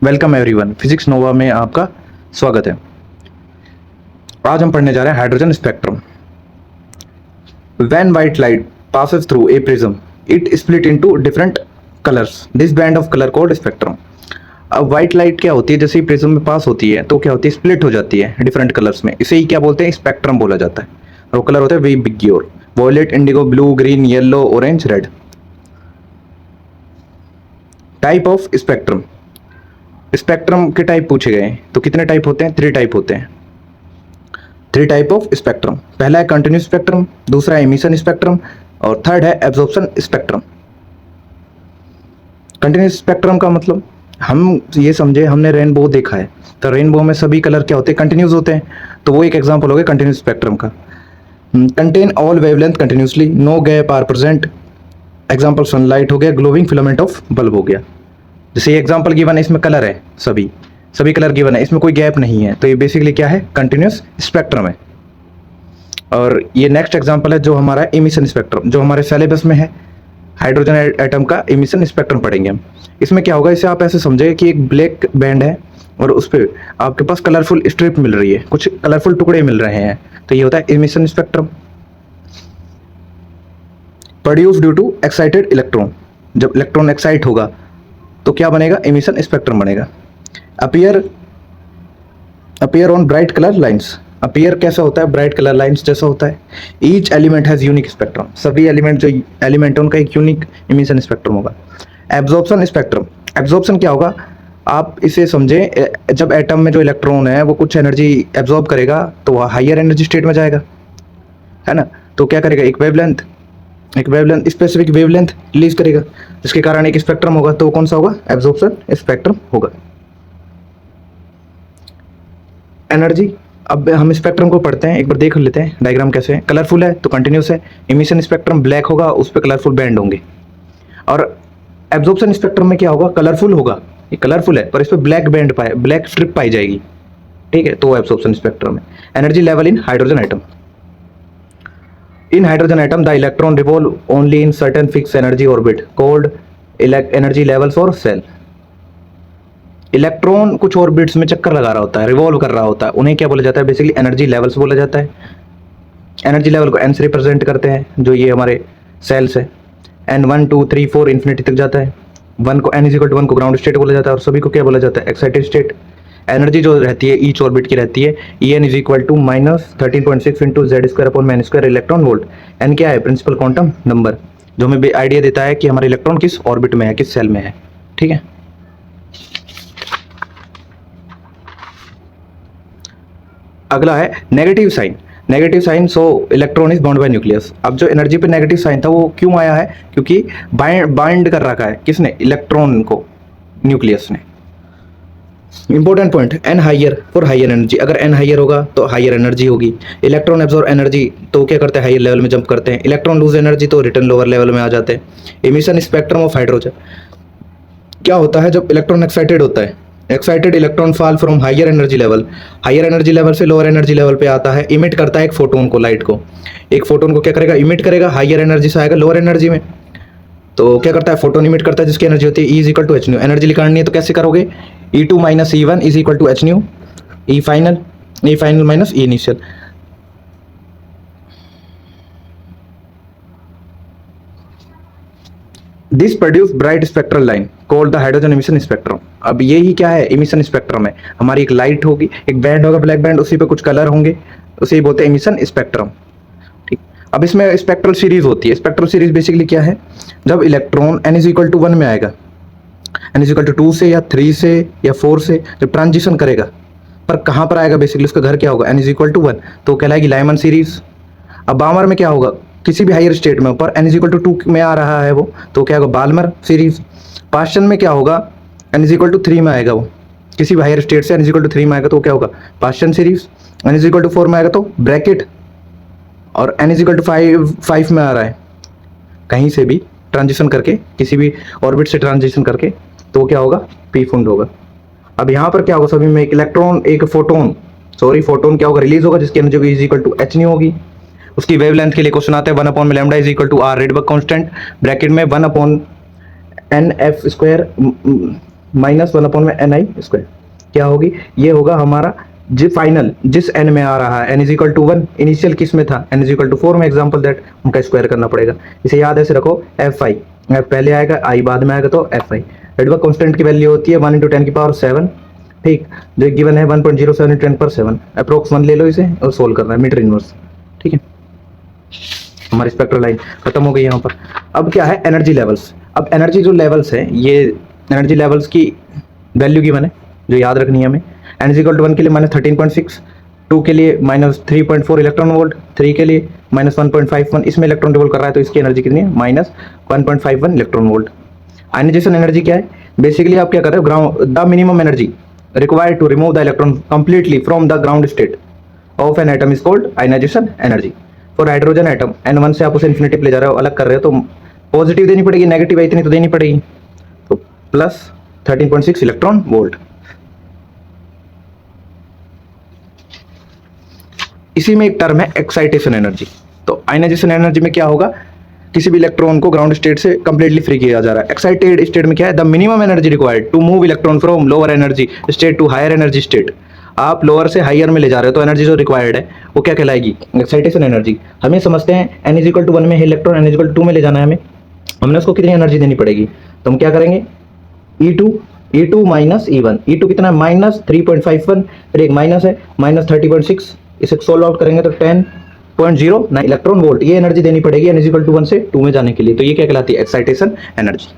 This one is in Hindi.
वेलकम एवरीवन, फिजिक्स नोवा में आपका स्वागत है। आज हम पढ़ने जा रहे हैं hydrogen spectrum. When white light passes through a prism, it split into different colors. This band of color called spectrum. अब व्हाइट लाइट क्या होती है, जैसे ही प्रिज्म में पास होती है तो क्या होती है, स्प्लिट हो जाती है डिफरेंट कलर्स में। इसे ही क्या बोलते हैं, स्पेक्ट्रम बोला जाता है। और वो कलर होते हैं VIBGYOR, violet, indigo, blue, green, yellow, orange, red. Type of spectrum. Spectrum के टाइप पूछे गए तो कितने टाइप होते हैं, 3 टाइप होते हैं। 3 टाइप ऑफ स्पेक्ट्रम। पहला है कंटिन्यूस स्पेक्ट्रम, दूसरा है एमिशन स्पेक्ट्रम और थर्ड है एब्जॉर्प्शन स्पेक्ट्रम। कंटिन्यूस स्पेक्ट्रम का मतलब हम ये समझे, हमने रेनबो देखा है तो रेनबो में सभी कलर क्या होते हैं, कंटिन्यूस होते हैं। तो वो एक एग्जांपल हो गया कंटिन्यूस स्पेक्ट्रम का। Contain all wavelength continuously, no gap are present. Example sunlight हो गया, ग्लोविंग फिलामेंट ऑफ बल्ब हो गया। जैसे ये एग्जांपल गिवन है, इसमें कलर है, सभी कलर गिवन है, इसमें कोई गैप नहीं है, तो ये बेसिकली क्या है, कंटिन्यूस स्पेक्ट्रम है। और ये नेक्स्ट एग्जांपल है जो हमारा एमिशन स्पेक्ट्रम, जो हमारे सिलेबस में है, हाइड्रोजन एटम का एमिशन स्पेक्ट्रम पढ़ेंगे हम। इसमें क्या होगा, इसे आप ऐसे समझे कि एक ब्लैक बैंड है और उस पर आपके पास कलरफुल स्ट्रिप मिल रही है, कुछ कलरफुल टुकड़े मिल रहे हैं, तो ये होता है emission spectrum. Produce due to excited electron, जब इलेक्ट्रॉन एक्साइट होगा तो क्या बनेगा, एमिशन स्पेक्ट्रम बनेगा। Appear on bright colour lines. Appear कैसा होता है, ब्राइट कलर लाइंस जैसा होता है। Each element has unique spectrum, सभी एलिमेंट जो एलिमेंट है उनका एक यूनिक एमिशन स्पेक्ट्रम होगा। Absorption spectrum. एब्जॉर्प्शन क्या होगा, आप इसे समझे, जब एटम में जो इलेक्ट्रॉन है वो कुछ एनर्जी एब्जॉर्ब करेगा तो वह हायर एनर्जी स्टेट में जाएगा, है ना। तो क्या करेगा, एक वेवलेंथ स्पेसिफिक वेवलेंथ रिलीज करेगा, जिसके कारण एक स्पेक्ट्रम होगा, तो कौन सा होगा, एब्जॉर्प्शन स्पेक्ट्रम होगा। एनर्जी, अब हम स्पेक्ट्रम को पढ़ते हैं, एक बार देख लेते हैं डायग्राम कैसे है। कलरफुल है तो कंटिन्यूस है, एमिशन स्पेक्ट्रम ब्लैक होगा, उस पर कलरफुल बैंड होंगे। और एब्जॉर्प्शन स्पेक्ट्रम में क्या होगा, कलरफुल होगा, ये कलरफुल है पर इस पर ब्लैक बैंड ब्लैक स्ट्रिप पाई जाएगी, ठीक है, तो एब्जॉर्प्शन स्पेक्ट्रम है। Energy level in hydrogen atom. In hydrogen atom, the electron revolve only in certain fixed energy orbit called energy levels or cell. Electron कुछ ऑर्बिट्स में चक्कर लगा रहा होता है, रिवॉल्व कर रहा होता है, उन्हें क्या बोला जाता है, बेसिकली एनर्जी लेवल्स बोला जाता है। एनर्जी लेवल को n से रिप्रेजेंट करते हैं, जो ये हमारे सेल्स है। n 1 2 3 4 इन्फिनिटी तक जाता है। 1 को n = 1 को ग्राउंड स्टेट बोला जाता है, और सभी को क्या बोला जाता है, एक्साइटेड स्टेट। एनर्जी जो रहती है ईच ऑर्बिट की रहती है En = -13.6 × Z²/m², electron volt. N क्या है, प्रिंसिपल क्वांटम नंबर, जो हमें आइडिया देता है कि हमारा इलेक्ट्रॉन किस ऑर्बिट में है, किस सेल में है, ठीक है। अगला है negative sign. Negative sign, so electron is bound by nucleus. अब जो एनर्जी पे नेगेटिव साइन था वो क्यों आया है, क्योंकि बाइंड कर रखा है किसने, इलेक्ट्रॉन को, न्यूक्लियस ने। Important point, n higher for higher energy. अगर एन हायर होगा तो हायर एनर्जी होगी। इलेक्ट्रॉन एब्जॉर्ब एनर्जी तो क्या करते हैं, हायर लेवल में जंप करते हैं। इलेक्ट्रॉन लूज एनर्जी तो रिटर्न लोअर लेवल में आ जाते हैं। एमिशन स्पेक्ट्रम ऑफ हाइड्रोजन क्या होता है, जब इलेक्ट्रॉन एक्साइटेड होता है, excited electron fall from higher energy level से लोअर एनर्जी लेवल पे आता है, इमिट करता है एक फोटोन को, लाइट को। एक फोटोन को क्या करेगा, इमिट करेगा, हायर एनर्जी से आएगा लोअर एनर्जी में, तो क्या करता है, फोटोन इमिट करता है, जिसकी एनर्जी होती है E = h। एनर्जी निकालनी है तो कैसे करोगे, E2 - E1 = h, E final - E initial. This produce bright spectral line called the hydrogen emission spectrum. अब यही क्या है, एमिशन स्पेक्ट्रम है। हमारी एक लाइट होगी, एक बैंड होगा ब्लैक बैंड, उसी पे कुछ कलर होंगे, उसे बोलते हैं एमिशन स्पेक्ट्रम, ठीक। अब इसमें स्पेक्ट्रल सीरीज होती है। स्पेक्ट्रल सीरीज बेसिकली क्या है, जब इलेक्ट्रॉन n = 1 में आएगा, n = 2 से या 3 से या 4 से जब ट्रांजिशन करेगा, पर कहाँ पर आएगा, बेसिकली उसका घर क्या होगा, n = 1, तो कहलाएगी लाइमन सीरीज। अब बामर में क्या होगा, किसी भी हायर स्टेट में ऊपर n = 2 में आ रहा है वो, तो क्या होगा, बाल्मर सीरीज। पास्चन में क्या होगा, n = 3 में आएगा वो, किसी भी हायर स्टेट से n = 3 में आएगा तो क्या होगा, पास्चन सीरीज। n = 4 में आएगा तो ब्रैकेट, और n = 5 में आ रहा है, कहीं से भी ट्रांजिशन करके, किसी भी ऑर्बिट से ट्रांजिशन करके, तो क्या होगा, पी फुंड होगा। अब यहाँ पर क्या होगा, सभी में एक इलेक्ट्रॉन, एक फोटोन क्या होगा, रिलीज होगा, जिसकी एनर्जी = h होगी। उसकी वेवलेंथ के लिए क्वेश्चन आता है, 1/λ = r रेडबर्ग कांस्टेंट, ब्रैकेट में 1/nf² माइनस 1 में एन आई स्क्वायर क्या होगी, ये होगा हमारा जो फाइनल जिस n में आ रहा है n is equal to 1, initial किस में था n इज इक्वल टू 4 में, एग्जांपल दैट उनका स्क्वायर करना पड़ेगा। इसे याद ऐसे रखो एफ आई, एफ पहले आएगा आई बाद में आएगा, तो एफ आई रेडबर्ग कांस्टेंट की वैल्यू होती है 1 × 10⁻7, ठीक, जो गिवन है 1.07 × 10⁻7, अप्रोक्स 1 ले लो इसे और सोल्व करना है मीटर इनवर्स, ठीक है। हमारी स्पेक्ट्रल लाइन खत्म हो गई यहाँ पर। अब क्या है एनर्जी लेवल्स। अब एनर्जी जो लेवल्स है ये एनर्जी लेवल्स की वैल्यू गिवन है जो याद रखनी है हमें। n इज इक्वल टू 1 के लिए -13.6, 2 के लिए -3.4 इलेक्ट्रॉन वोल्ट, 3 के लिए -1.51, इसमें इलेक्ट्रॉन रिवॉल्व कर रहा है तो इसकी एनर्जी कितनी है -1.51 इलेक्ट्रॉन वोल्ट। आयनाइजेशन एनर्जी क्या है, बेसिकली आप क्या कर रहे हो, ground the minimum energy required to remove the electron completely from the ground state of an atom is called ionisation energy. For hydrogen atom n1 से आप उसे इन्फिनिटी पे ले जा रहे हो, अलग कर रहे हो, तो पॉजिटिव देनी पड़ेगी, नेगेटिव है इतनी तो देनी पड़ेगी, तो प्लस 13.6 इलेक्ट्रॉन वोल्ट। इसी में एक टर्म है एक्साइटेशन एनर्जी। तो आयनाइजेशन एनर्जी में क्या होगा, किसी भी इलेक्ट्रॉन को ग्राउंड स्टेट से कंप्लीटली फ्री किया जा रहा है। एक्साइटेड स्टेट में क्या है, the minimum energy required to move electron from lower energy state to higher energy state. आप लोअर से हायर में ले जा रहे हो तो एनर्जी जो रिक्वायर्ड है वो क्या कहलाएगी, एक्साइटेशन एनर्जी। हमें समझते हैं n इज इक्वल टू 1 में है electron, n is equal to 2 में ले जाना है हमने उसको कितनी एनर्जी देनी पड़ेगी, तो हम क्या करेंगे E2 माइनस E1, E2 कितना है -3.51, फिर एक माइनस है -30.6, इसे सोल्व आउट करेंगे तो 10.09 इलेक्ट्रॉन वोल्ट, ये एनर्जी देनी पड़ेगी n इज इक्वल टू 1 से 2 में जाने के लिए। तो ये क्या कहलाती है, एक्साइटेशन एनर्जी।